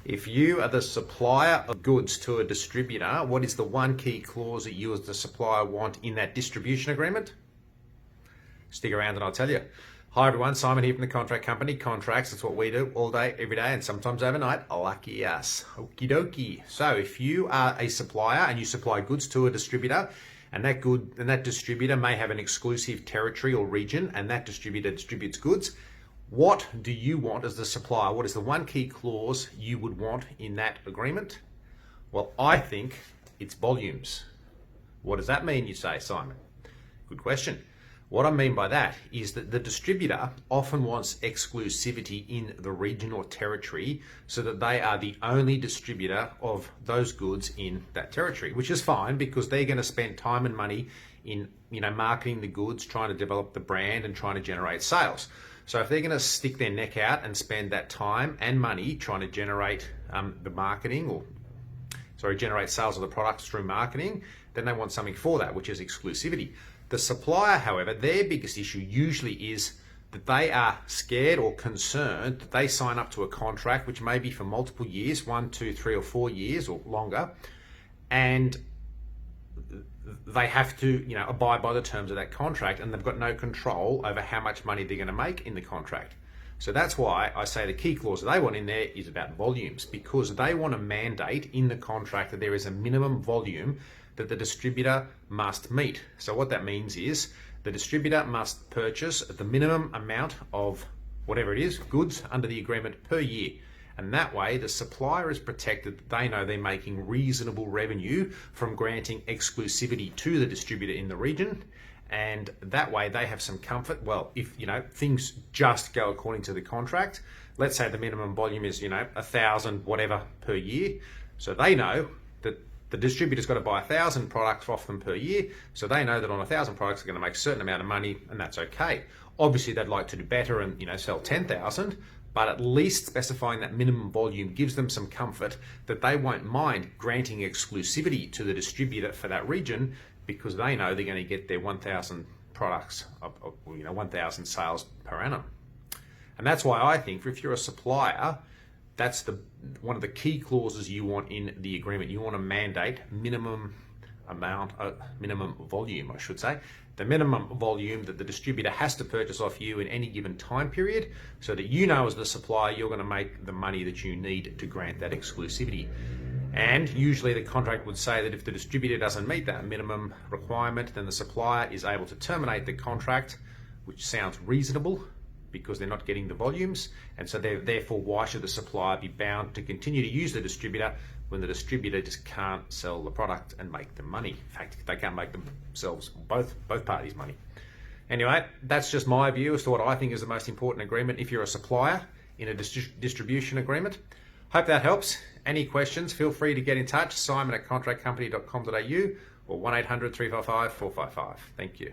If you are the supplier of goods to a distributor, what is the one key clause that you as the supplier want in that distribution agreement? Stick around and I'll tell you. Hi everyone, Simon here from the Contract Company. Contracts, that's what we do all day, every day, and sometimes overnight. Lucky us. Okie dokie. So if you are a supplier and you supply goods to a distributor, and that distributor may have an exclusive territory or region, and that distributor distributes goods, what do you want as the supplier? What is the one key clause you would want in that agreement? Well, I think it's volumes. What does that mean, you say, Simon? Good question. What I mean by that is that the distributor often wants exclusivity in the region or territory so that they are the only distributor of those goods in that territory, which is fine because they're going to spend time and money in marketing the goods, trying to develop the brand and trying to generate sales. So if they're going to stick their neck out and spend that time and money trying to generate generate sales of the products through marketing, then they want something for that, which is exclusivity. The supplier, however, their biggest issue usually is that they are scared or concerned that they sign up to a contract, which may be for multiple years, 1, 2, 3, or 4 years or longer, and they have to abide by the terms of that contract, and they've got no control over how much money they're going to make in the contract. So that's why I say the key clause that they want in there is about volumes, because they want to mandate in the contract that there is a minimum volume that the distributor must meet. So what that means is the distributor must purchase the minimum amount of whatever it is, goods under the agreement per year. And that way the supplier is protected. They know they're making reasonable revenue from granting exclusivity to the distributor in the region. And that way they have some comfort. Well, if things just go according to the contract, let's say the minimum volume is 1,000 whatever per year. So they know that the distributor's got to buy 1,000 products off them per year. So they know that on 1,000 products they're going to make a certain amount of money, and that's okay. Obviously they'd like to do better and sell 10,000. But at least specifying that minimum volume gives them some comfort that they won't mind granting exclusivity to the distributor for that region, because they know they're going to get their 1,000 products, 1,000 sales per annum. And that's why I think if you're a supplier, that's one of the key clauses you want in the agreement. You want to mandate minimum volume, I should say. The minimum volume that the distributor has to purchase off you in any given time period, so that as the supplier, you're going to make the money that you need to grant that exclusivity. And usually the contract would say that if the distributor doesn't meet that minimum requirement, then the supplier is able to terminate the contract, which sounds reasonable because they're not getting the volumes. And so therefore, why should the supplier be bound to continue to use the distributor when the distributor just can't sell the product and make them money? In fact, they can't make themselves, both parties, money. Anyway, that's just my view as to what I think is the most important agreement if you're a supplier in a distribution agreement. Hope that helps. Any questions, feel free to get in touch, simon@contractcompany.com.au or 1-800-355-455. Thank you.